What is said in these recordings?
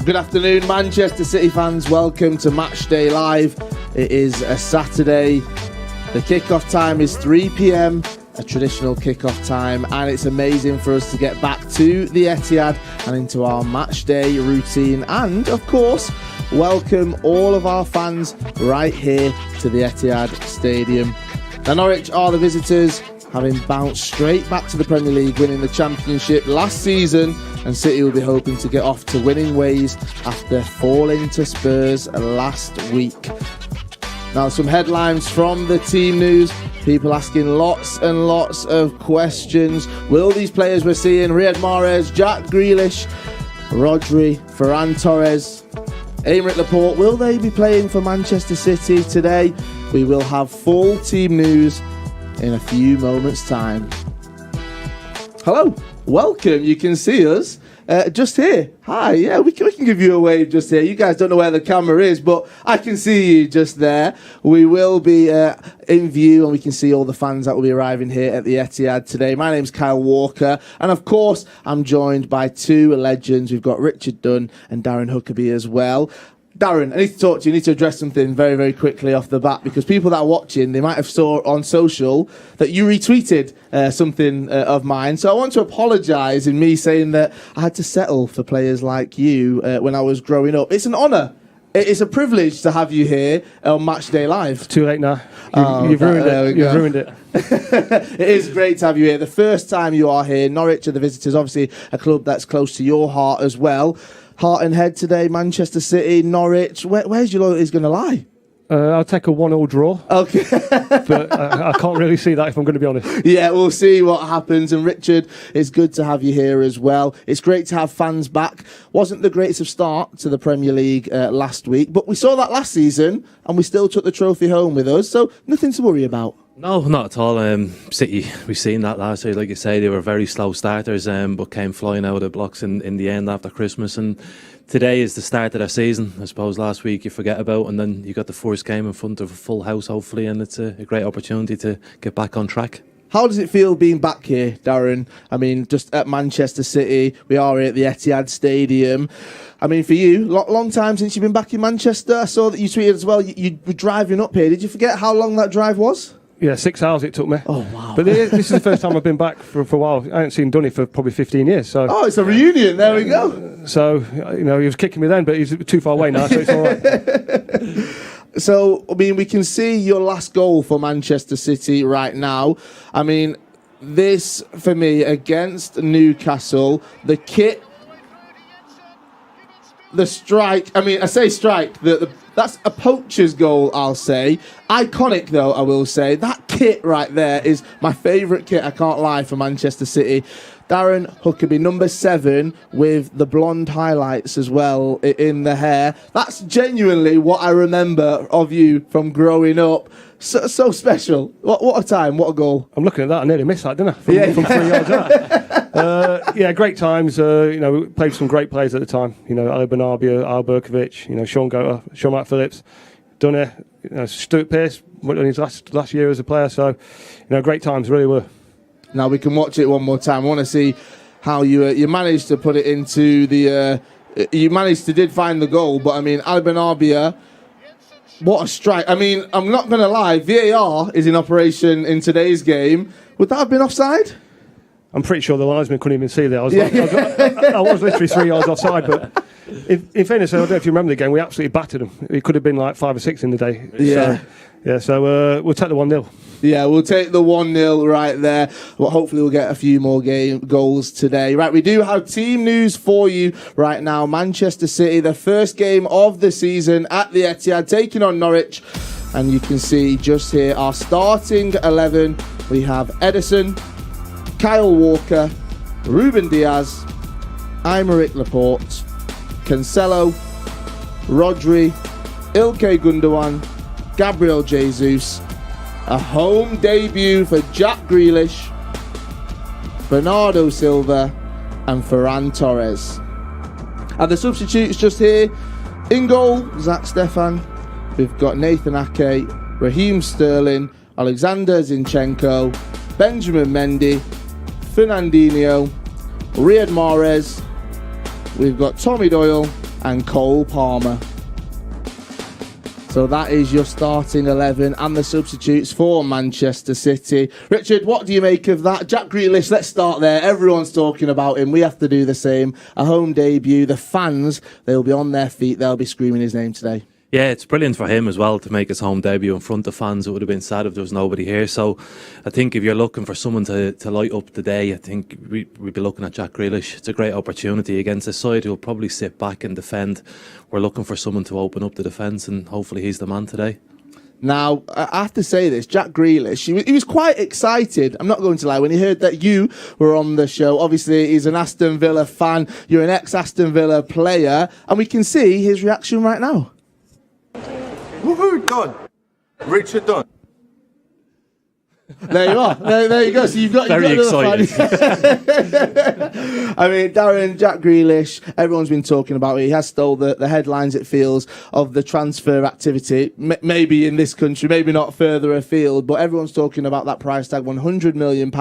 Good afternoon, Manchester City fans. Welcome to Matchday Live. It is a Saturday. The kickoff time is 3 p.m, a traditional kickoff time, and it's amazing for us to get back to the Etihad and into our Matchday routine. And, of course, welcome all of our fans right here to the Etihad Stadium. Now, Norwich are the visitors, having bounced straight back to the Premier League, winning the Championship last season, and City will be hoping to get off to winning ways after falling to Spurs last week. Now, some headlines from the team news. People asking lots and lots of questions. Will these players we're seeing, Riyad Mahrez, Jack Grealish, Rodri, Ferran Torres, Aymeric Laporte, will they be playing for Manchester City today? We will have full team news in a few moments' time. Hello, welcome. You can see us just here. Hi, yeah, we can give you a wave just here. You guys don't know where the camera is, but I can see you just there. We will be in view, and we can see all the fans that will be arriving here at the Etihad today. My name's Kyle Walker, and of course, I'm joined by two legends. We've got Richard Dunne and Darren Huckerby as well. Darren, I need to talk to you. I need to address something very, very quickly off the bat, because people that are watching, they might have saw on social that you retweeted something of mine. So I want to apologise in me saying that I had to settle for players like you when I was growing up. It's an honour. It's a privilege to have you here on Matchday Live. It's too late now. You've ruined it. You've ruined it. It is great to have you here. The first time you are here, Norwich are the visitors, obviously a club that's close to your heart as well. Heart and head today, Manchester City, Norwich. Where's your loyalty going to lie? I'll take a 1-1 draw. Okay. But I can't really see that, if I'm going to be honest. Yeah, we'll see what happens. And Richard, it's good to have you here as well. It's great to have fans back. Wasn't the greatest of start to the Premier League last week, but we saw that last season and we still took the trophy home with us. So nothing to worry about. No, not at all. City, we've seen that last year. Like you say, they were very slow starters, but came flying out of the blocks in the end after Christmas. And today is the start of their season. I suppose last week you forget about, and then you got the first game in front of a full house, hopefully, and it's a great opportunity to get back on track. How does it feel being back here, Darren? I mean, just at Manchester City, we are here at the Etihad Stadium. I mean, for you, long time since you've been back in Manchester. I saw that you tweeted as well, you were driving up here. Did you forget how long that drive was? Yeah, 6 hours it took me. Oh, wow. But this is the first time I've been back for a while. I haven't seen Dunne for probably 15 years. So. Oh, it's a reunion. There we go. So, he was kicking me then, but he's too far away now, so it's all right. So, I mean, we can see your last goal for Manchester City right now. I mean, this, for me, against Newcastle, the kit, the strike, I mean, I say strike, that's a poacher's goal, I'll say. Iconic, though, I will say. That kit right there is my favourite kit, I can't lie, for Manchester City. Darren Huckerby, number 7, with the blonde highlights as well in the hair. That's genuinely what I remember of you from growing up. So special. What a time, what a goal. I'm looking at that, I nearly missed that, didn't I? From 3 yards out. Yeah, great times. We played some great players at the time. Banabia, Berkovic, Sean Goater, Sean Matt Phillips, Dunne, Stuart Pearce in his last year as a player. So, great times, really were. Now we can watch it one more time. I want to see how you managed to put it into the... you did find the goal, but I mean, Banabia, what a strike. I mean, I'm not going to lie, VAR is in operation in today's game. Would that have been offside? I'm pretty sure the linesman couldn't even see that. I was literally 3 yards offside, but in fairness, I don't know if you remember the game, we absolutely battered them. It could have been like 5 or 6 in the day. Yeah. So we'll take the 1-0. Yeah, we'll take the 1-0 right there. Well, hopefully we'll get a few more goals today. Right, we do have team news for you right now. Manchester City, the first game of the season at the Etihad, taking on Norwich. And you can see just here our starting 11. We have Ederson, Kyle Walker, Ruben Diaz, Aymeric Laporte, Cancelo, Rodri, Ilkay Gundogan, Gabriel Jesus. A home debut for Jack Grealish, Bernardo Silva and Ferran Torres. And the substitutes just here. In goal, Zach Stefan. We've got Nathan Ake, Raheem Sterling, Alexander Zinchenko, Benjamin Mendy, Fernandinho, Riyad Mahrez. We've got Tommy Doyle and Cole Palmer. So that is your starting 11 and the substitutes for Manchester City. Richard, what do you make of that? Jack Grealish, let's start there. Everyone's talking about him. We have to do the same. A home debut. The fans, they'll be on their feet. They'll be screaming his name today. Yeah, it's brilliant for him as well to make his home debut in front of fans. It would have been sad if there was nobody here. So I think if you're looking for someone to light up the day, I think we'd be looking at Jack Grealish. It's a great opportunity against a side who'll probably sit back and defend. We're looking for someone to open up the defence, and hopefully he's the man today. Now, I have to say this, Jack Grealish, he was quite excited, I'm not going to lie, when he heard that you were on the show. Obviously, he's an Aston Villa fan, you're an ex-Aston Villa player, and we can see his reaction right now. Woohoo, Dunne. Richard Dunne. There you are. There you go. So you've got Very excited. I mean, Darren, Jack Grealish, everyone's been talking about it. He has stole the headlines, it feels, of the transfer activity. Maybe in this country, maybe not further afield, but everyone's talking about that price tag, £100 million,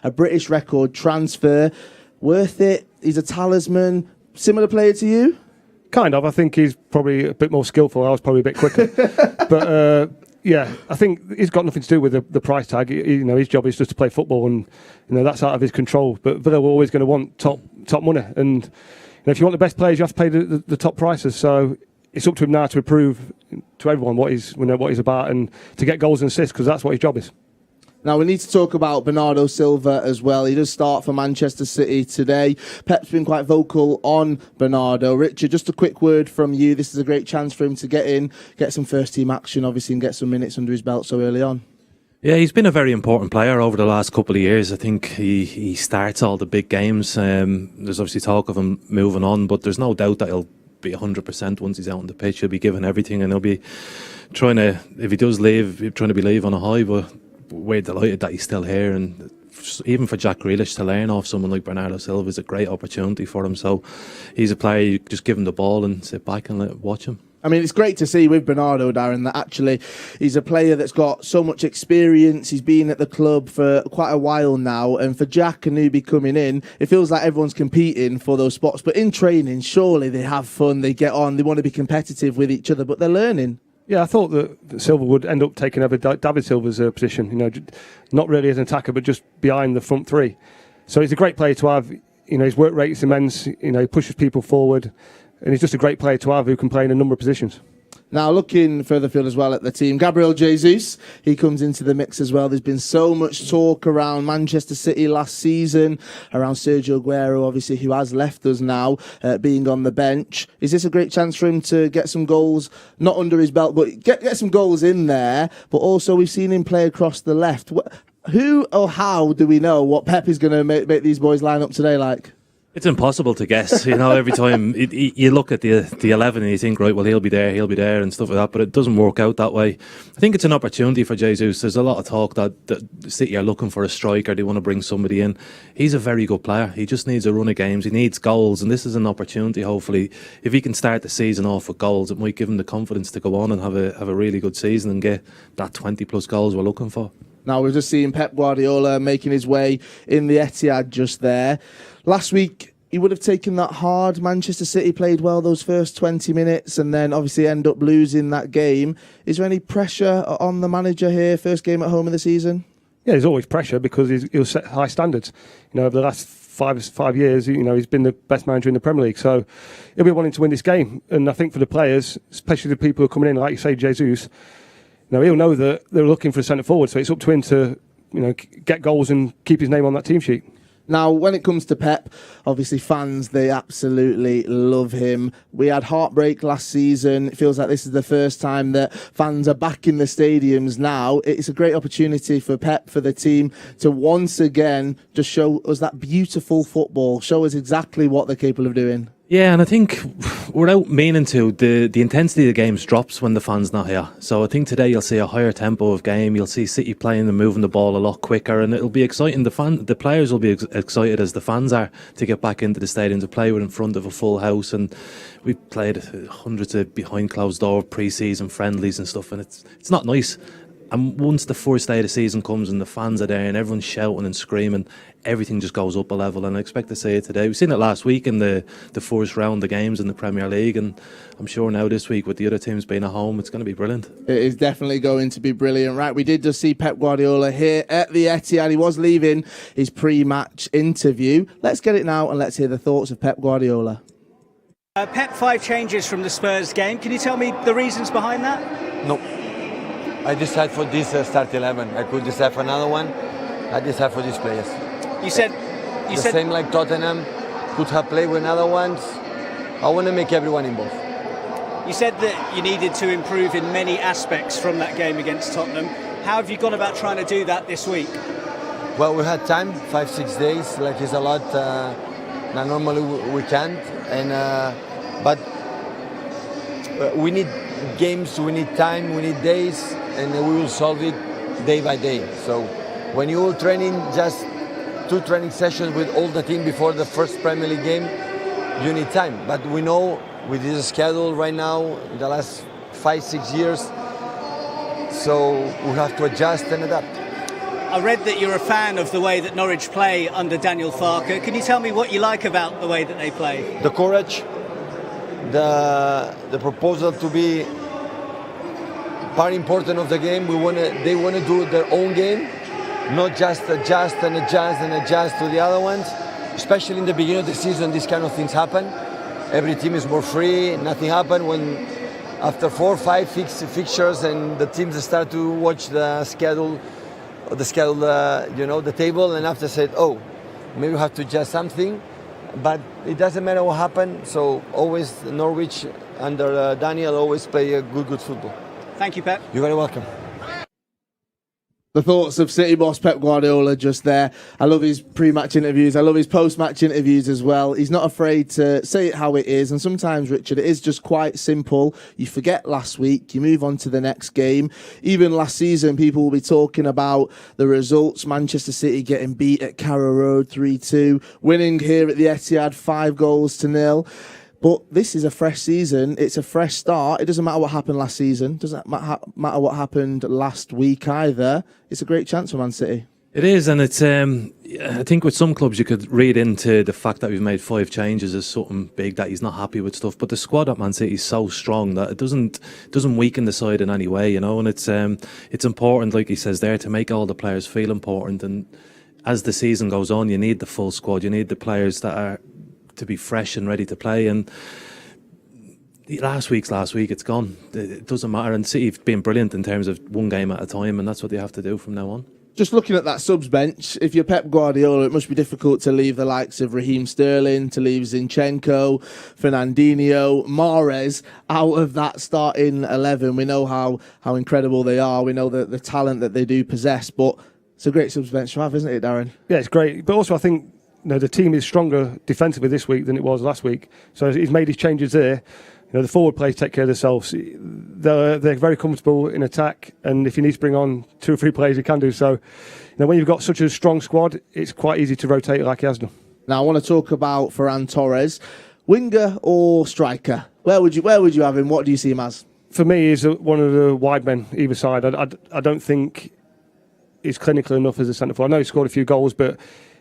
a British record transfer. Worth it? He's a talisman. Similar player to you? Kind of. I think he's probably a bit more skillful. I was probably a bit quicker. But yeah, I think he's got nothing to do with the price tag. His job is just to play football, and that's out of his control. But Villa were always going to want top money, and if you want the best players, you have to pay the top prices. So it's up to him now to prove to everyone what he's about, and to get goals and assists, because that's what his job is. Now, we need to talk about Bernardo Silva as well. He does start for Manchester City today. Pep's been quite vocal on Bernardo. Richard, just a quick word from you. This is a great chance for him to get some first-team action, obviously, and get some minutes under his belt so early on. Yeah, he's been a very important player over the last couple of years. I think he starts all the big games. There's obviously talk of him moving on, but there's no doubt that he'll be 100% once he's out on the pitch. He'll be given everything, and he'll be trying to, if he does leave, trying to leave on a high, but we're delighted that he's still here, and even for Jack Grealish to learn off someone like Bernardo Silva is a great opportunity for him. So he's a player, you just give him the ball and sit back and watch him. I mean, it's great to see with Bernardo, Darren, that actually he's a player that's got so much experience. He's been at the club for quite a while now, and for Jack, a newbie coming in, it feels like everyone's competing for those spots. But in training, surely they have fun, they get on, they want to be competitive with each other, but they're learning. Yeah, I thought that Silva would end up taking over David Silva's position, not really as an attacker, but just behind the front three. So he's a great player to have. His work rate is immense. He pushes people forward, and he's just a great player to have who can play in a number of positions. Now, looking further field as well at the team, Gabriel Jesus, he comes into the mix as well. There's been so much talk around Manchester City last season, around Sergio Aguero, obviously, who has left us now, being on the bench. Is this a great chance for him to get some goals, not under his belt, but get some goals in there? But also, we've seen him play across the left. Who or how do we know what Pep is going to make these boys line up today like? It's impossible to guess. Every time you look at the 11 and you think, right, well, he'll be there and stuff like that, but it doesn't work out that way. I think it's an opportunity for Jesus. There's a lot of talk that City are looking for a striker, they want to bring somebody in. He's a very good player. He just needs a run of games, he needs goals, and this is an opportunity, hopefully. If he can start the season off with goals, it might give him the confidence to go on and have a really good season and get that 20 plus goals we're looking for. Now, we're just seeing Pep Guardiola making his way in the Etihad just there. Last week, he would have taken that hard. Manchester City played well those first 20 minutes and then obviously end up losing that game. Is there any pressure on the manager here, first game at home of the season? Yeah, there's always pressure because he'll set high standards. Over the last five years, he's been the best manager in the Premier League. So he'll be wanting to win this game. And I think for the players, especially the people who are coming in, like you say, Jesus, he'll know that they're looking for a centre forward. So it's up to him to get goals and keep his name on that team sheet. Now, when it comes to Pep, obviously fans, they absolutely love him. We had heartbreak last season. It feels like this is the first time that fans are back in the stadiums now. It's a great opportunity for Pep, for the team, to once again just show us that beautiful football, show us exactly what they're capable of doing. Yeah, and I think without meaning to, the intensity of the games drops when the fans not here. So I think today you'll see a higher tempo of game. You'll see City playing and moving the ball a lot quicker, and it'll be exciting. The players will be excited as the fans are to get back into the stadium to play in front of a full house. And we've played hundreds of behind closed door pre-season friendlies and stuff, and it's not nice. And once the first day of the season comes and the fans are there and everyone's shouting and screaming, everything just goes up a level. And I expect to see it today. We've seen it last week in the first round of games in the Premier League. And I'm sure now this week with the other teams being at home, it's going to be brilliant. It is definitely going to be brilliant. Right, we did just see Pep Guardiola here at the Etihad. He was leaving his pre-match interview. Let's get it now and let's hear the thoughts of Pep Guardiola. Pep, 5 changes from the Spurs game. Can you tell me the reasons behind that? No. I decided for this start 11. I could decide for another one. I decided for these players. You said same like Tottenham could have played with other ones. I want to make everyone involved. You said that you needed to improve in many aspects from that game against Tottenham. How have you gone about trying to do that this week? Well, we had time, 5-6 days. Like it's a lot. Now normally we can't, but we need games, we need time, we need days, and we will solve it day by day. So when you're training just 2 training sessions with all the team before the first Premier League game, you need time. But we know with this schedule right now, in the last 5-6 years, so we have to adjust and adapt. I read that you're a fan of the way that Norwich play under Daniel Farke. Can you tell me what you like about the way that they play? The courage, the proposal to be part important of the game. They want to do their own game, not just adjust to the other ones. Especially in the beginning of the season, these kind of things happen. Every team is more free. Nothing happened when after 4, 5 fixtures and the teams start to watch the schedule, the table, and after said, oh, maybe we have to adjust something. But it doesn't matter what happened. So always Norwich under Daniel always play a good football. Thank you, Pep. You're very welcome. The thoughts of City boss Pep Guardiola just there. I love his pre-match interviews. I love his post-match interviews as well. He's not afraid to say it how it is. And sometimes, Richard, it is just quite simple. You forget last week, you move on to the next game. Even last season, people will be talking about the results. Manchester City getting beat at Carrow Road 3-2. Winning here at the Etihad 5-0. But this is a fresh season. It's a fresh start. It doesn't matter what happened last season. It doesn't matter what happened last week either. It's a great chance for Man City. It is, and it's. I think with some clubs you could read into the fact that we've made 5 changes as something big, that he's not happy with stuff. But the squad at Man City is so strong that it doesn't weaken the side in any way, you know. And it's important, like he says there, to make all the players feel important. And as the season goes on, you need the full squad. You need the players that are to be fresh and ready to play. And last week, it's gone. It doesn't matter. And City have been brilliant in terms of one game at a time, and that's what they have to do from now on. Just looking at that subs bench, if you're Pep Guardiola, it must be difficult to leave the likes of Raheem Sterling, to leave Zinchenko, Fernandinho, Mahrez out of that starting 11. We know how incredible they are. We know the talent that they do possess, but it's a great subs bench to have, isn't it, Darren? Yeah, it's great. But also, I think the team is stronger defensively this week than it was last week. So he's made his changes there. The forward players take care of themselves. They're very comfortable in attack, and if he needs to bring on 2 or 3 players, he can do so. When you've got such a strong squad, it's quite easy to rotate like he has done. Now, I want to talk about Ferran Torres. Winger or striker? Where would you have him? What do you see him as? For me, he's one of the wide men either side. I don't think he's clinical enough as a centre forward. I know he scored a few goals, but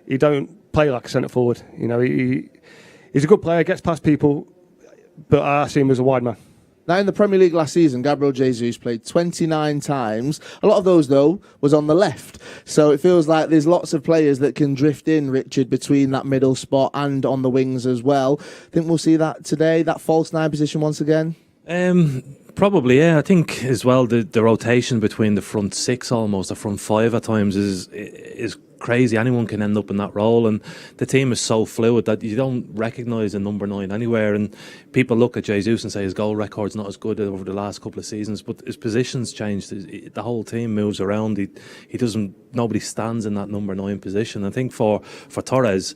he don't play like a centre forward. He's a good player, gets past people, but I see him as a wide man. Now, in the Premier League last season, Gabriel Jesus played 29 times. A lot of those, though, was on the left. So it feels like there's lots of players that can drift in, Richard, between that middle spot and on the wings as well. Think we'll see that today, that false 9 position once again? Probably, yeah. I think as well the rotation between the front 6, almost the front 5 at times is crazy. Anyone can end up in that role, and the team is so fluid that you don't recognise a number 9 anywhere. And people look at Jesus and say his goal record's not as good over the last couple of seasons, but his position's changed. The whole team moves around. He doesn't. Nobody stands in that number 9 position. I think for Torres,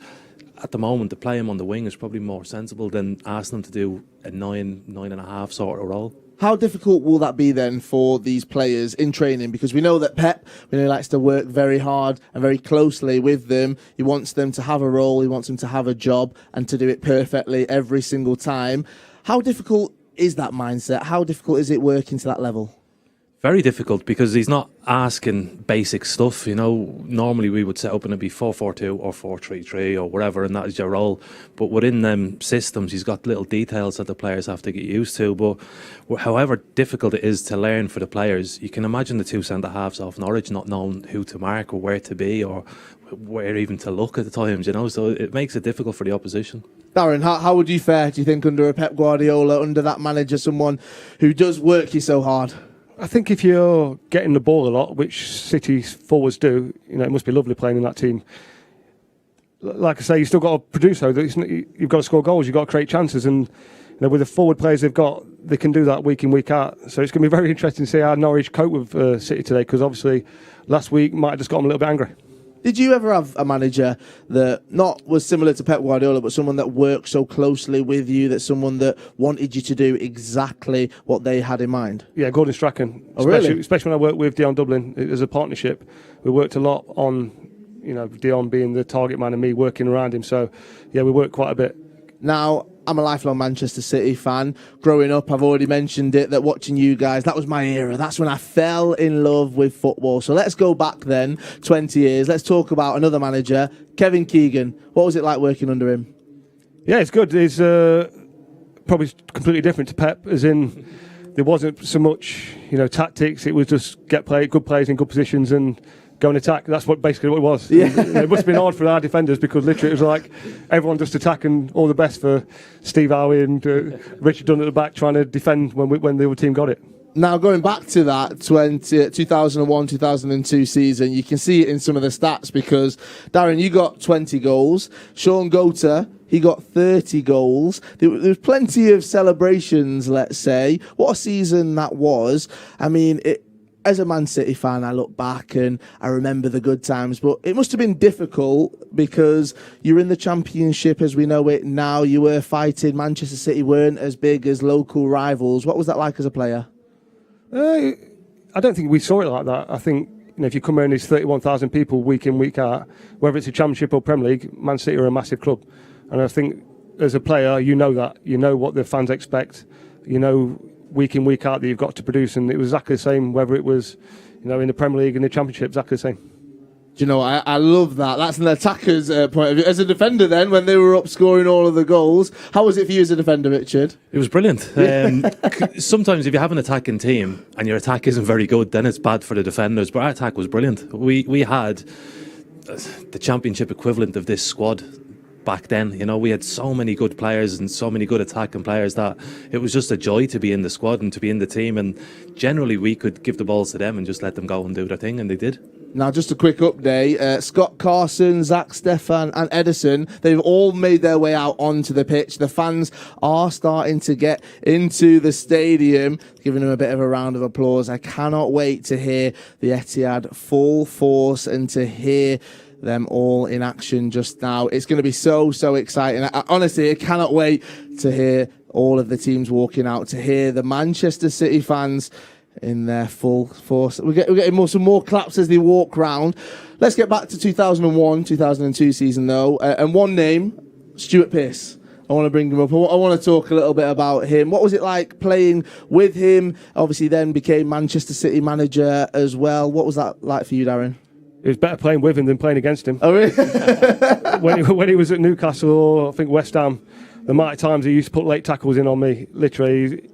at the moment, to play him on the wing is probably more sensible than asking him to do a 9.5 sort of role. How difficult will that be then for these players in training? Because we know that Pep, he likes to work very hard and very closely with them. He wants them to have a role, he wants them to have a job and to do it perfectly every single time. How difficult is that mindset? How difficult is it working to that level? Very difficult because he's not asking basic stuff. Normally we would set up and it'd be 4-4-2 or 4-3-3 or whatever, and that is your role. But within them systems, he's got little details that the players have to get used to. But however difficult it is to learn for the players, you can imagine the two centre-halves off Norwich not knowing who to mark or where to be or where even to look at the times, so it makes it difficult for the opposition. Darren, how would you fare, do you think, under a Pep Guardiola, under that manager, someone who does work you so hard? I think if you're getting the ball a lot, which City's forwards do, it must be lovely playing in that team. Like I say, you still got to produce though. You've got to score goals, you've got to create chances, and with the forward players they've got, they can do that week in, week out. So it's going to be very interesting to see how Norwich cope with City today, because obviously last week might have just got them a little bit angry. Did you ever have a manager that not was similar to Pep Guardiola, but someone that worked so closely with you, that someone that wanted you to do exactly what they had in mind? Yeah, Gordon Strachan. Oh, really? Especially when I worked with Dion Dublin as a partnership. We worked a lot on, Dion being the target man and me working around him. So, yeah, we worked quite a bit. Now, I'm a lifelong Manchester City fan. Growing up, I've already mentioned it, that watching you guys, that was my era. That's when I fell in love with football. So let's go back then, 20 years. Let's talk about another manager, Kevin Keegan. What was it like working under him? Yeah, it's good. It's probably completely different to Pep, as in there wasn't so much, tactics. It was just good players in good positions and go and attack. That's basically what it was. Yeah. It must have been hard for our defenders, because literally it was like everyone just attacking. All the best for Steve Howe and Richard Dunne at the back trying to defend when the other team got it. Now, going back to that 2001-2002 season, you can see it in some of the stats, because, Darren, you got 20 goals. Sean Gota, he got 30 goals. There was plenty of celebrations, let's say. What a season that was. I mean, as a Man City fan, I look back and I remember the good times, but it must have been difficult because you're in the Championship as we know it now. You were fighting. Manchester City weren't as big as local rivals. What was that like as a player? I don't think we saw it like that. I think if you come around these 31,000 people week in, week out, whether it's a Championship or Premier League, Man City are a massive club. And I think as a player, you know that. You know what the fans expect. Week in, week out that you've got to produce, and it was exactly the same whether it was in the Premier League and the Championship, exactly the same. Do you know, I love that. That's an attacker's point of view. As a defender then, when they were up scoring all of the goals, how was it for you as a defender, Richard? It was brilliant. Sometimes if you have an attacking team and your attack isn't very good, then it's bad for the defenders, but our attack was brilliant. We had the Championship equivalent of this squad back then. We had so many good players and so many good attacking players that it was just a joy to be in the squad and to be in the team, and generally we could give the balls to them and just let them go and do their thing, and they did. Now, just a quick update. Scott Carson, Zach Stefan and Edison, they've all made their way out onto the pitch. The fans are starting to get into the stadium, giving them a bit of a round of applause. I cannot wait to hear the Etihad full force and to hear them all in action just now. It's going to be so exciting. Honestly, I cannot wait to hear all of the teams walking out, to hear the Manchester City fans in their full force. We're getting some more claps as they walk round. Let's get back to 2001-2002 season though, and one name, Stuart Pearce. I want to bring him up. I want to talk a little bit about him. What was it like playing with him? Obviously then became Manchester City manager as well. What was that like for you, Darren? It was better playing with him than playing against him. Oh, really? when he was at Newcastle or I think West Ham, the amount of times he used to put late tackles in on me, literally.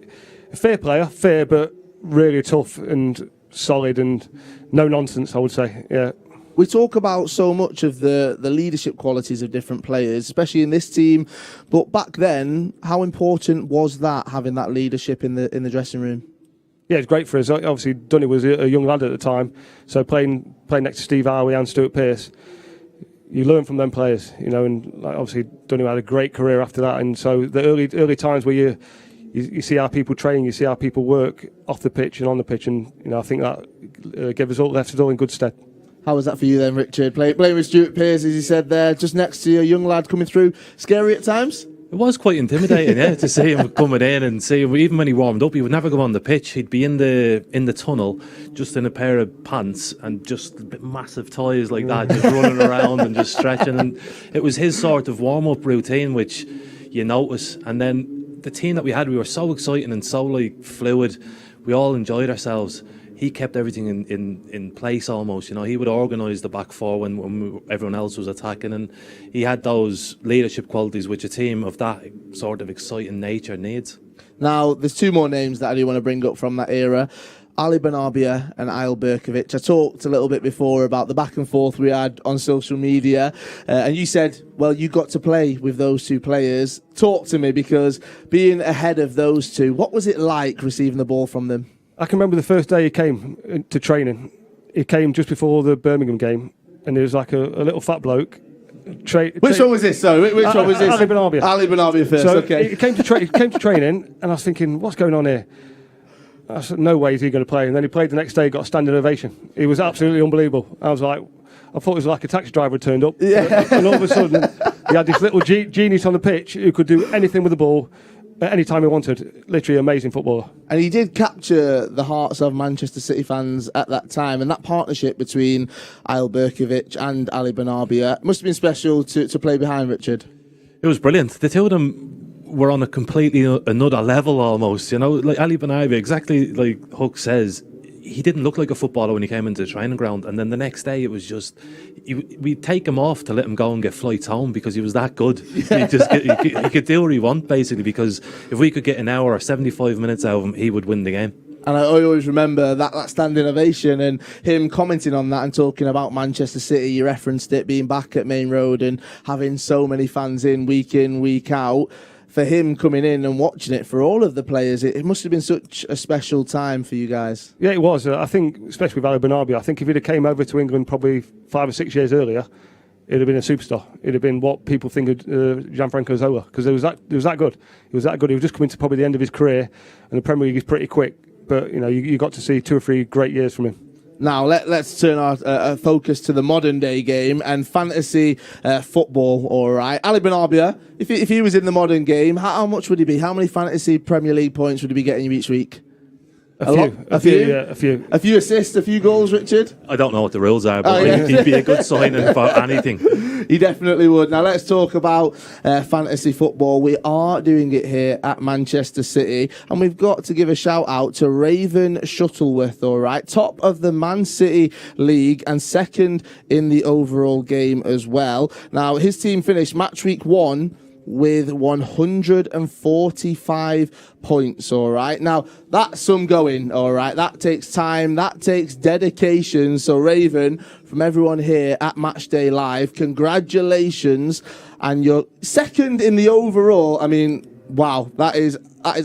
A fair player, but really tough and solid and no nonsense, I would say. Yeah. We talk about so much of the leadership qualities of different players, especially in this team. But back then, how important was that, having that leadership in the dressing room? Yeah, it's great for us. Obviously, Dunne was a young lad at the time, so playing next to Steve Howe and Stuart Pearce, you learn from them players, and obviously Dunne had a great career after that. And so the early times where you see how people train, you see how people work off the pitch and on the pitch, and I think that left us all in good stead. How was that for you then, Richard? Playing with Stuart Pearce, as you said there, just next to you, a young lad coming through. Scary at times? It was quite intimidating, yeah, to see him coming in and see him. Even when he warmed up, he would never go on the pitch. He'd be in the tunnel, just in a pair of pants and just massive toys like that, just running around and just stretching. And it was his sort of warm-up routine, which you notice. And then the team that we had, we were so exciting and so fluid. We all enjoyed ourselves. he kept everything in place almost. You know, he would organise the back four when everyone else was attacking, and he had those leadership qualities which a team of that sort of exciting nature needs. Now, there's two more names that I do want to bring up from that era. Ali Banabia and Ayel Berkovic. I talked a little bit before about the back and forth we had on social media, and you said, well, you got to play with those two players. Talk to me, because being ahead of those two, what was it like receiving the ball from them? I can remember the first day he came to training. He came just before the Birmingham game, and he was like a little fat bloke. Which one was this? Sorry, which one was this? Ali Banabia. Ali Banabia first. So okay. He came to training, and I was thinking, what's going on here? I said, no way is he going to play. And then he played the next day, got a standing ovation. He was absolutely unbelievable. I thought it was like a taxi driver had turned up. Yeah. And all of a sudden, he had this little genius on the pitch who could do anything with the ball at any time he wanted. Literally amazing footballer. And he did capture the hearts of Manchester City fans at that time. And that partnership between Ayel Berkovic and Ali Banabia must have been special to play behind, Richard. It was brilliant. The two of them were on a completely another level almost, you know. Like Ali Banabia, exactly like Huck says, he didn't look like a footballer when he came into the training ground, and then the next day it was just we'd take him off to let him go and get flights home because he was that good. Yeah. He could do what he want basically, because if we could get an hour or 75 minutes out of him, he would win the game. And I always remember that standing ovation and him commenting on that and talking about Manchester City. You referenced it being back at Main Road and having so many fans in, week out. For him coming in and watching it, for all of the players, it must have been such a special time for you guys. Yeah, it was. I think, especially with Ali Banabia, I think if he'd have came over to England probably 5 or 6 years earlier, it'd have been a superstar. It'd have been what people think of Gianfranco Zola, because it was that good. He was that good. He was just coming to probably the end of his career, and the Premier League is pretty quick. But you know, you got to see 2 or 3 great years from him. Now, let's turn our focus to the modern day game and fantasy football, all right? Ali Banabia, if he was in the modern game, how much would he be? How many fantasy Premier League points would he be getting you each week? A few. A few assists, a few goals, Richard? I don't know what the rules are, but he'd be a good signing for anything. He definitely would. Now let's talk about fantasy football. We are doing it here at Manchester City, and we've got to give a shout out to Raven Shuttleworth, all right? Top of the Man City League and second in the overall game as well. Now, his team finished match week 1 with 145 points, all right? Now, that's some going, all right? That takes time, that takes dedication. So, Raven, from everyone here at Matchday Live, congratulations. And you're second in the overall. I mean, wow, that is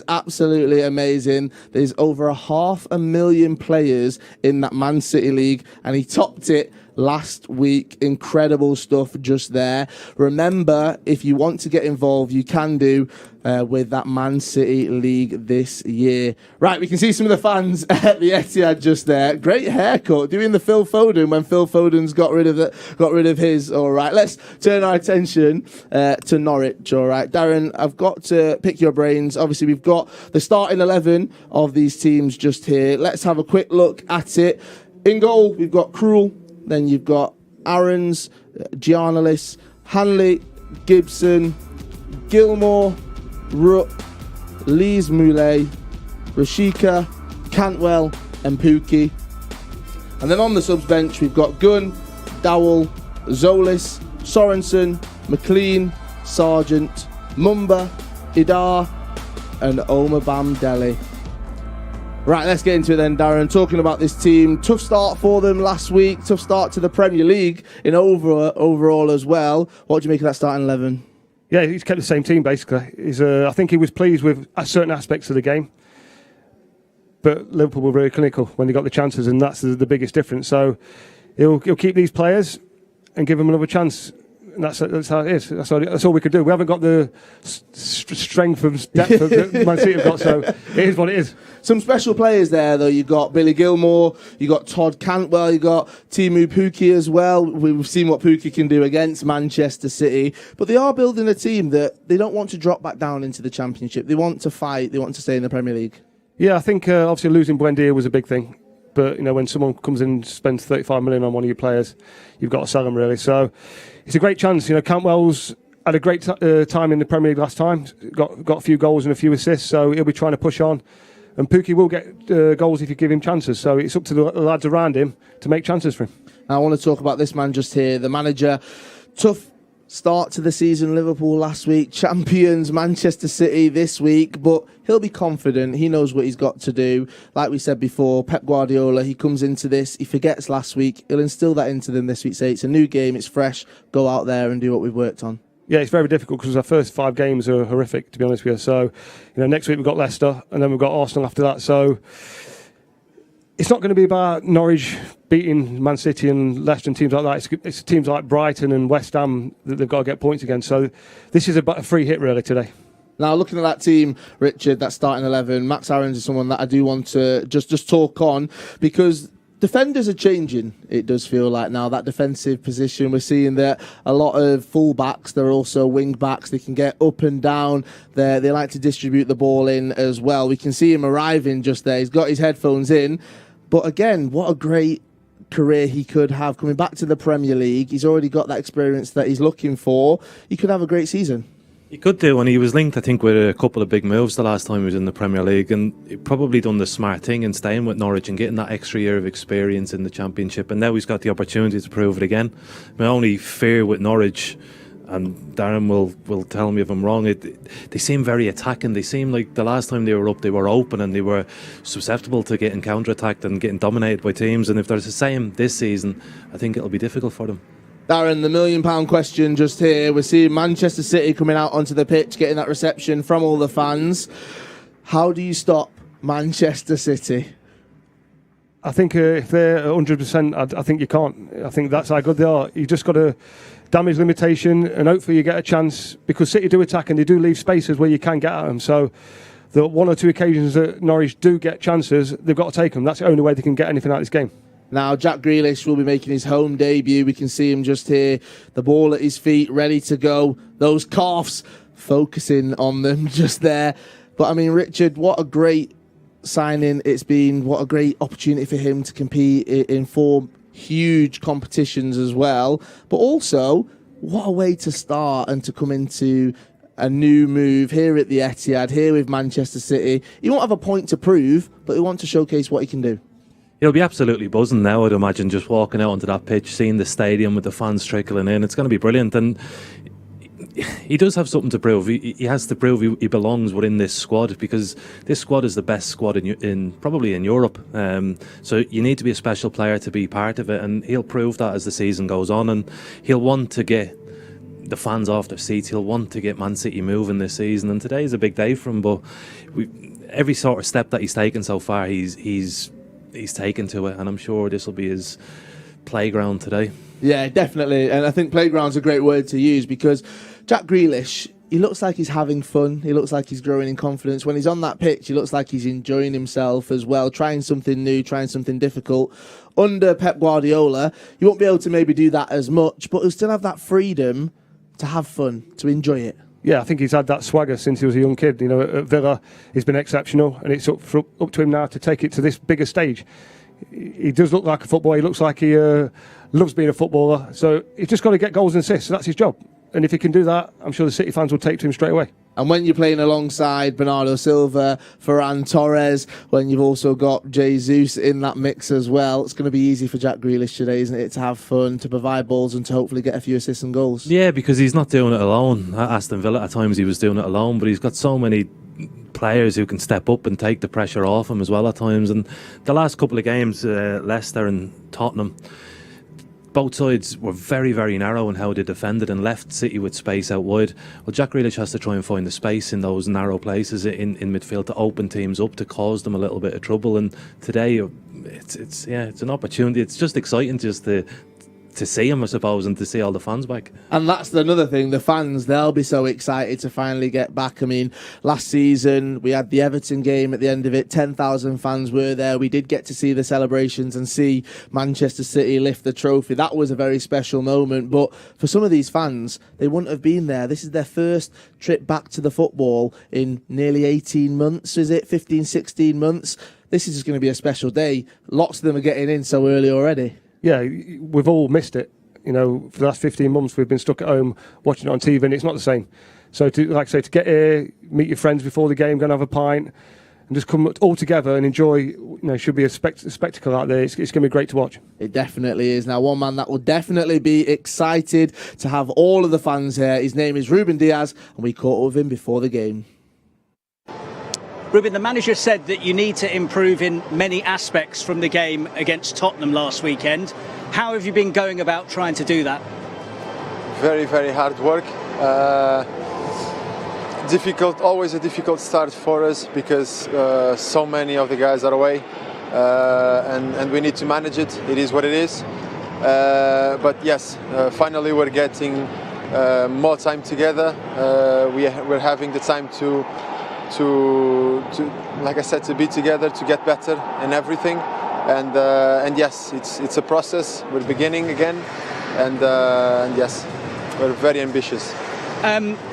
absolutely amazing. There's over 500,000 players in that Man City League, and he topped it last week. Incredible stuff just there. Remember, if you want to get involved, you can do with that Man City League this year. Right, we can see some of the fans at the Etihad just there. Great haircut, doing the Phil Foden when Phil Foden's got rid of his. All right, let's turn our attention to Norwich. All right, Darren, I've got to pick your brains. Obviously, we've got the starting 11 of these teams just here. Let's have a quick look at it. In goal, we've got Krul. Then you've got Aarons, Giannalis, Hanley, Gibson, Gilmore, Rupp, Lees Moulet, Rashika, Cantwell and Pukki. And then on the subs bench we've got Gunn, Dowell, Zolis, Sorensen, McLean, Sargent, Mumba, Idar and Omabamdeli. Right, let's get into it then, Darren. Talking about this team, tough start for them last week, tough start to the Premier League in overall as well. What do you make of that starting 11? Yeah, he's kept the same team basically. I think he was pleased with certain aspects of the game, but Liverpool were very clinical when they got the chances, and that's the biggest difference. So he'll keep these players and give them another chance. And that's how it is. That's all we could do. We haven't got the strength and depth that Man City have got, so it is what it is. Some special players there, though. You got Billy Gilmore, you got Todd Cantwell, you got Timu Pukki as well. We've seen what Pukki can do against Manchester City, but they are building a team that they don't want to drop back down into the Championship. They want to fight. They want to stay in the Premier League. Yeah, I think obviously losing Bruyne was a big thing. But you know, when someone comes in and spends 35 million on one of your players, you've got to sell them really. So it's a great chance. You know, Cantwell's had a great time in the Premier League last time. Got a few goals and a few assists, so he'll be trying to push on. And Pookie will get goals if you give him chances. So it's up to the lads around him to make chances for him. I want to talk about this man just here, the manager. Tough start to the season, Liverpool last week, champions Manchester City this week, but he'll be confident. He knows what he's got to do. Like we said before, Pep Guardiola, he comes into this, he forgets last week, he'll instill that into them this week. Say it's a new game, it's fresh, go out there and do what we've worked on. Yeah, it's very difficult because our first 5 games are horrific, to be honest with you. So, next week we've got Leicester and then we've got Arsenal after that. So it's not going to be about Norwich beating Man City and Leicester and teams like that. It's teams like Brighton and West Ham that they've got to get points against. So this is a free hit really today. Now, looking at that team, Richard, that starting 11, Max Aarons is someone that I do want to just talk on because defenders are changing, it does feel like now. That defensive position, we're seeing that a lot of full-backs, they're also wing-backs. They can get up and down. They like to distribute the ball in as well. We can see him arriving just there. He's got his headphones in. But again, what a great career he could have coming back to the Premier League. He's already got that experience that he's looking for. He could have a great season. He could do, and he was linked, I think, with a couple of big moves the last time he was in the Premier League, and he probably done the smart thing in staying with Norwich and getting that extra year of experience in the Championship, and now he's got the opportunity to prove it again. My only fear with Norwich, and Darren will tell me if I'm wrong, they seem very attacking. They seem like the last time they were up, they were open and they were susceptible to getting counter-attacked and getting dominated by teams, and if there's the same this season, I think it'll be difficult for them. Darren, the £1 million question just here. We're seeing Manchester City coming out onto the pitch, getting that reception from all the fans. How do you stop Manchester City? I think if they're 100%, I think you can't. I think that's how good they are. You just got to damage limitation and hopefully you get a chance, because City do attack and they do leave spaces where you can get at them. So the 1 or 2 occasions that Norwich do get chances, they've got to take them. That's the only way they can get anything out of this game. Now, Jack Grealish will be making his home debut. We can see him just here, the ball at his feet, ready to go. Those calves, focusing on them just there. But, I mean, Richard, what a great signing it's been. What a great opportunity for him to compete in 4 huge competitions as well. But also, what a way to start and to come into a new move here at the Etihad, here with Manchester City. He won't have a point to prove, but he wants to showcase what he can do. He'll be absolutely buzzing now, I'd imagine, just walking out onto that pitch, seeing the stadium with the fans trickling in. It's going to be brilliant. And he does have something to prove. He has to prove he belongs within this squad, because this squad is the best squad in probably in Europe. So you need to be a special player to be part of it, and he'll prove that as the season goes on. And he'll want to get the fans off their seats. He'll want to get Man City moving this season. And today is a big day for him. But every sort of step that he's taken so far, he's taken to it, and I'm sure this will be his playground today. Yeah, definitely. And I think playground's a great word to use, because Jack Grealish, he looks like he's having fun. He looks like he's growing in confidence. When he's on that pitch, he looks like he's enjoying himself as well, trying something new, trying something difficult. Under Pep Guardiola, you won't be able to maybe do that as much, but he'll still have that freedom to have fun, to enjoy it. Yeah, I think he's had that swagger since he was a young kid. At Villa, he's been exceptional, and it's up to him now to take it to this bigger stage. He does look like a footballer. He looks like he loves being a footballer. So he's just got to get goals and assists. So that's his job. And if he can do that, I'm sure the City fans will take to him straight away. And when you're playing alongside Bernardo Silva, Ferran Torres, when you've also got Jesus in that mix as well, it's going to be easy for Jack Grealish today, isn't it? To have fun, to provide balls, and to hopefully get a few assists and goals. Yeah, because he's not doing it alone. At Aston Villa, at times he was doing it alone, but he's got so many players who can step up and take the pressure off him as well at times. And the last couple of games, Leicester and Tottenham, both sides were very, very narrow in how they defended and left City with space out wide. Well, Jack Grealish has to try and find the space in those narrow places in midfield to open teams up, to cause them a little bit of trouble. And today, it's an opportunity. It's just exciting just to see him, I suppose, and to see all the fans back. And that's another thing, the fans, they'll be so excited to finally get back. I mean, last season we had the Everton game at the end of it, 10,000 fans were there. We did get to see the celebrations and see Manchester City lift the trophy. That was a very special moment, but for some of these fans, they wouldn't have been there. This is their first trip back to the football in nearly 18 months, is it? 15, 16 months. This is just going to be a special day. Lots of them are getting in so early already. Yeah, we've all missed it. For the last 15 months, we've been stuck at home watching it on TV, and it's not the same. So, to get here, meet your friends before the game, go and have a pint, and just come all together and enjoy. Should be a spectacle out there. It's going to be great to watch. It definitely is. Now, one man that will definitely be excited to have all of the fans here. His name is Ruben Diaz, and we caught up with him before the game. Ruben, the manager said that you need to improve in many aspects from the game against Tottenham last weekend. How have you been going about trying to do that? Very, very hard work. Always a difficult start for us because so many of the guys are away, and we need to manage it. It is what it is. But yes, finally we're getting more time together. We're having the time to, like I said, to be together, to get better in everything. And yes, it's a process. We're beginning again, and yes, we're very ambitious.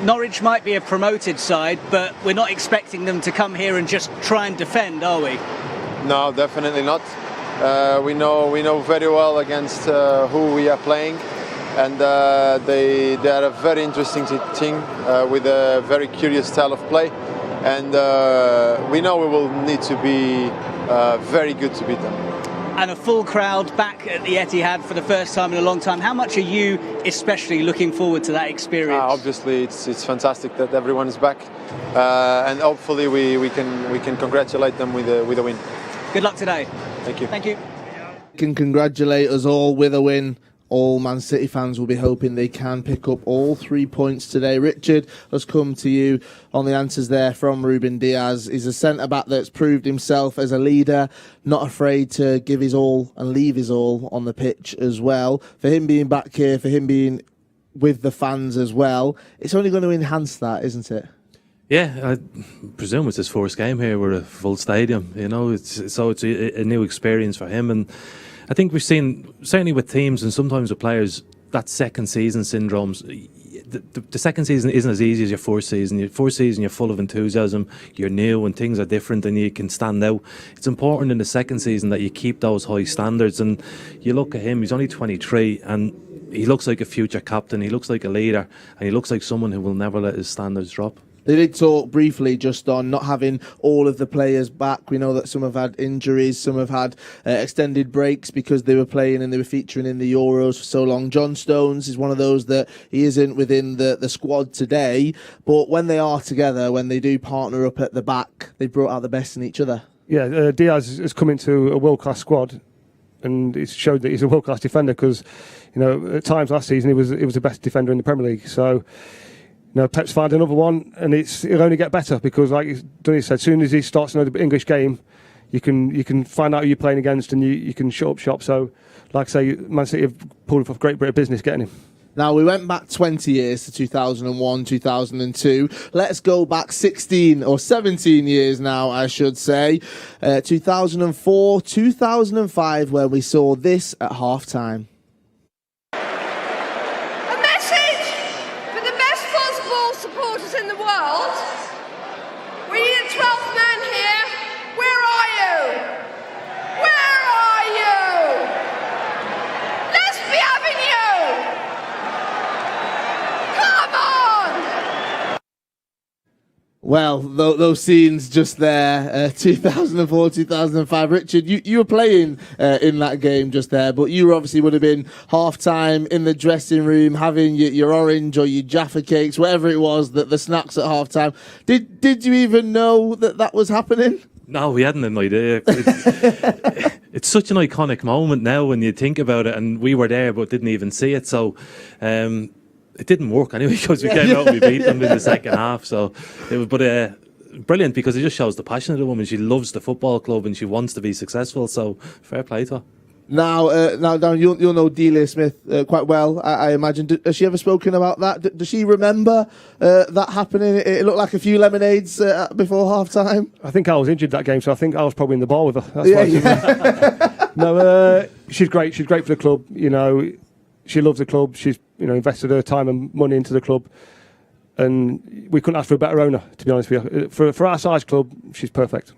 Norwich might be a promoted side, but we're not expecting them to come here and just try and defend, are we? No, definitely not. We know very well against who we are playing, and they are a very interesting team with a very curious style of play, and we know we will need to be very good to beat them. And a full crowd back at the Etihad for the first time in a long time. How much are you especially looking forward to that experience? Obviously, it's fantastic that everyone is back, and hopefully we can congratulate them with a win. Good luck today. Thank you. Thank you. Can congratulate us all with a win. All Man City fans will be hoping they can pick up all 3 points today. Richard, let's come to you on the answers there from Ruben Diaz. He's a centre-back that's proved himself as a leader, not afraid to give his all and leave his all on the pitch as well. For him being back here, for him being with the fans as well, it's only going to enhance that, isn't it? Yeah, I presume it's his first game here with a full stadium. It's a new experience for him, and I think we've seen, certainly with teams and sometimes with players, that second season syndromes. The second season isn't as easy as your first season. Your first season, you're full of enthusiasm, you're new and things are different and you can stand out. It's important in the second season that you keep those high standards, and you look at him, he's only 23 and he looks like a future captain, he looks like a leader, and he looks like someone who will never let his standards drop. They did talk briefly just on not having all of the players back. We know that some have had injuries, some have had extended breaks because they were playing and they were featuring in the Euros for so long. John Stones is one of those that he isn't within the squad today, but when they are together, when they do partner up at the back, they brought out the best in each other. Yeah, Diaz has come into a world-class squad, and it's showed that he's a world-class defender because, at times last season he was the best defender in the Premier League. So, Pep's found another one, and it'll only get better because, like Dunne said, as soon as he starts to know the English game, you can find out who you're playing against, and you can shut up shop. So, like I say, Man City have pulled off a great bit of business getting him. Now, we went back 20 years to 2001, 2002. Let's go back 16 or 17 years now, I should say. 2004, 2005, where we saw this at half-time. In the world, we need a 12th man here. Where are you? Where are you? Let's be having you. Come on. Well, those scenes just there, 2004, 2005. Richard, you were playing in that game just there, but you obviously would have been half-time in the dressing room having your orange or your Jaffa cakes, whatever it was, the snacks at half-time. Did you even know that was happening? No, we hadn't an idea. It's such an iconic moment now when you think about it, and we were there but didn't even see it. So it didn't work anyway because we came out and we beat them in the second half. So it was, brilliant because it just shows the passion of the woman. She loves the football club and she wants to be successful. So fair play to her. Now, Darren, you'll know Delia Smith quite well, I imagine. Has she ever spoken about that? Does she remember that happening? It looked like a few lemonades before half-time. I think I was injured that game, so I think I was probably in the bar with her. That's No, she's great. She's great for the club. She loves the club. She's invested her time and money into the club, and we couldn't ask for a better owner, to be honest with you. For our size club, she's perfect.